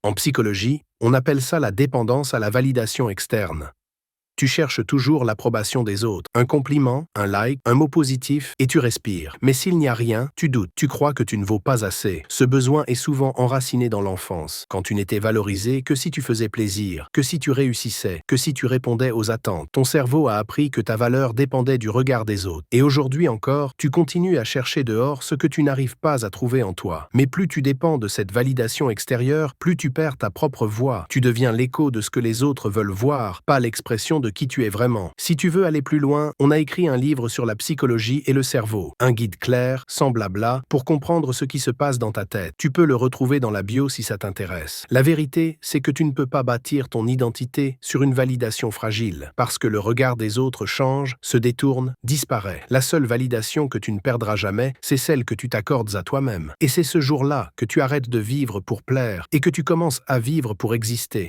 En psychologie, on appelle ça la dépendance à la validation externe. Tu cherches toujours l'approbation des autres, un compliment, un like, un mot positif, et tu respires. Mais s'il n'y a rien, tu doutes, tu crois que tu ne vaux pas assez. Ce besoin est souvent enraciné dans l'enfance, quand tu n'étais valorisé que si tu faisais plaisir, que si tu réussissais, que si tu répondais aux attentes. Ton cerveau a appris que ta valeur dépendait du regard des autres. Et aujourd'hui encore, tu continues à chercher dehors ce que tu n'arrives pas à trouver en toi. Mais plus tu dépends de cette validation extérieure, plus tu perds ta propre voix. Tu deviens l'écho de ce que les autres veulent voir, pas l'expression de qui tu es vraiment. Si tu veux aller plus loin, on a écrit un livre sur la psychologie et le cerveau. Un guide clair, sans blabla, pour comprendre ce qui se passe dans ta tête. Tu peux le retrouver dans la bio si ça t'intéresse. La vérité, c'est que tu ne peux pas bâtir ton identité sur une validation fragile, parce que le regard des autres change, se détourne, disparaît. La seule validation que tu ne perdras jamais, c'est celle que tu t'accordes à toi-même. Et c'est ce jour-là que tu arrêtes de vivre pour plaire et que tu commences à vivre pour exister.